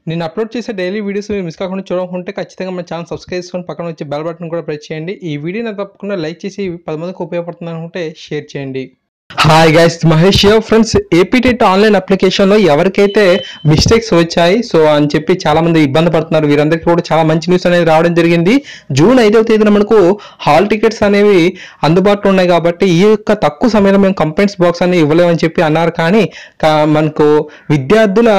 నేను అప్లోడ్ చేసే daily videos మీరు మిస్ కాకుండా చూడాలనుకుంటే ఖచ్చితంగా మన ఛానల్ సబ్స్క్రైబ్ చేసుకొని పక్కన వచ్చే బెల్ బటన్ కూడా ప్రెస్ చేయండి. ఈ వీడియోని తప్పకుండా లైక్ చేసి 10 మందికి ఉపయోగపడుతుంది అనుకుంటే షేర్ చేయండి. Hi guys, Mahesh friends. APTET online అప్లికేషన్లో ఎవరికైతే మిస్టేక్స్ వచ్చాయి సో అని చెప్పి చాలా మంది ఇబ్బంది పడుతున్నారు. వీరందరికీ కూడా చాలా మంచి న్యూస్ అనేది రావడం జరిగింది. జూన్ 5వ తేదీన మనకు హాల్ టికెట్స్ అనేవి అందుబాటులో ఉన్నాయి కాబట్టి ఈ యొక్క తక్కువ సమయంలో మేము కంప్లైంట్స్ బాక్స్ అని ఇవ్వలేమని చెప్పి అన్నారు. కానీ మనకు విద్యార్థుల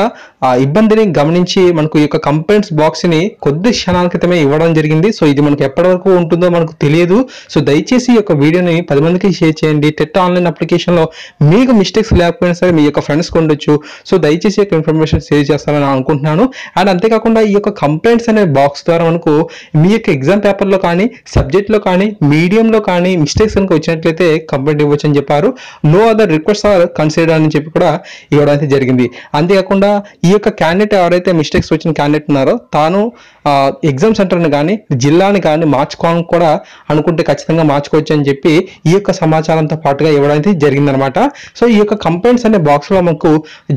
ఇబ్బందిని గమనించి మనకు ఈ యొక్క కంప్లైంట్స్ బాక్స్ని కొద్ది క్షణాల క్రితమే ఇవ్వడం జరిగింది. సో ఇది మనకు ఎప్పటి వరకు ఉంటుందో మనకు తెలియదు. సో దయచేసి ఈ యొక్క వీడియోని 10 మందికి షేర్ చేయండి. టెట్ ఆన్లైన్ అప్లికేషన్లో మీకు మిస్టేక్స్ లేకపోయినా సరే మీ యొక్క ఫ్రెండ్స్కి ఉండొచ్చు. సో దయచేసి యొక్క ఇన్ఫర్మేషన్ షేర్ చేస్తారని అనుకుంటున్నాను. అండ్ అంతేకాకుండా ఈ యొక్క కంప్లైంట్స్ అనే బాక్స్ ద్వారా మనకు మీ యొక్క ఎగ్జామ్ పేపర్లో కానీ సబ్జెక్ట్లో కానీ మీడియంలో కానీ మిస్టేక్స్ కనుక వచ్చినట్లయితే కంప్లైంట్ ఇవ్వచ్చు అని చెప్పారు. No other request or consider అని చెప్పి కూడా ఇవ్వడం అయితే జరిగింది. అంతేకాకుండా ఈ యొక్క క్యాండిడేట్ ఎవరైతే మిస్టేక్స్ వచ్చిన క్యాండిడేట్ ఉన్నారో తాను ఎగ్జామ్ సెంటర్ని కానీ జిల్లాని కానీ మార్చుకోవాలని కూడా అనుకుంటే ఖచ్చితంగా మార్చుకోవచ్చు అని చెప్పి ఈ యొక్క సమాచారంతో పాటుగా ఇవ్వడం అయితే జరిగిందనమాట. సో ఈ యొక్క కంప్లైంట్స్ అనే బాక్స్లో మనకు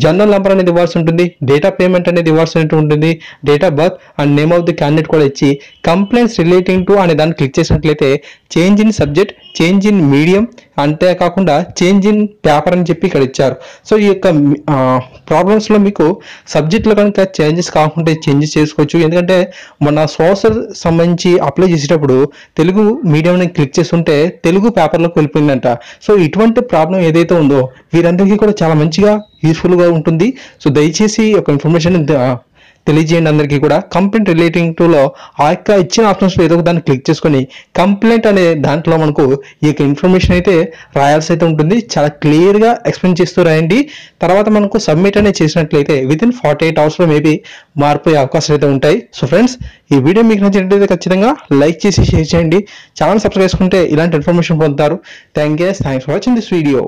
జనరల్ నెంబర్ అనేది ఇవ్వాల్సి ఉంటుంది, డేట్ ఆఫ్ పేమెంట్ అనేది ఇవ్వాల్సి ఉంటుంది, date of birth and name of the candidate కూడా ఇచ్చి కంప్లైంట్స్ రిలేటింగ్ టు అనే దాన్ని క్లిక్ చేసినట్లయితే change in subject, change in medium, అంతేకాకుండా చేంజ్ ఇన్ పేపర్ అని చెప్పి ఇక్కడ ఇచ్చారు. సో ఈ యొక్క ప్రాబ్లమ్స్లో మీకు సబ్జెక్ట్లో కనుక చేంజెస్ కాకుండా చేంజెస్ చేసుకోవచ్చు. ఎందుకంటే మన సోషల్ సంబంధించి అప్లై చేసేటప్పుడు తెలుగు మీడియంని క్లిక్ చేస్తుంటే తెలుగు పేపర్లోకి వెళ్ళిపోయిందంట. సో ఇటువంటి ప్రాబ్లం ఏదైతే ఉందో వీరందరికీ కూడా చాలా మంచిగా యూస్ఫుల్గా ఉంటుంది. సో దయచేసి ఒక ఇన్ఫర్మేషన్ తెలియజేయండి అందరికీ కూడా. కంప్లైంట్ రిలేటింగ్ టులో ఆ యొక్క ఇచ్చిన ఆప్షన్స్లో ఏదో ఒక దాన్ని క్లిక్ చేసుకొని కంప్లైంట్ అనే దాంట్లో మనకు ఈ యొక్క ఇన్ఫర్మేషన్ అయితే రాయాల్సి అయితే ఉంటుంది. చాలా క్లియర్గా ఎక్స్ప్లెయిన్ చేస్తూ రాయండి. తర్వాత మనకు సబ్మిట్ అనేది చేసినట్లయితే వితిన్ 48 అవర్స్లో మేబీ మారిపోయే అవకాశాలు అయితే ఉంటాయి. సో ఫ్రెండ్స్, ఈ వీడియో మీకు నచ్చినట్లయితే ఖచ్చితంగా లైక్ చేసి షేర్ చేయండి. ఛానల్ సబ్స్క్రైబ్ చేసుకుంటే ఇలాంటి ఇన్ఫర్మేషన్ పొందుతారు. Thanks for watching this video.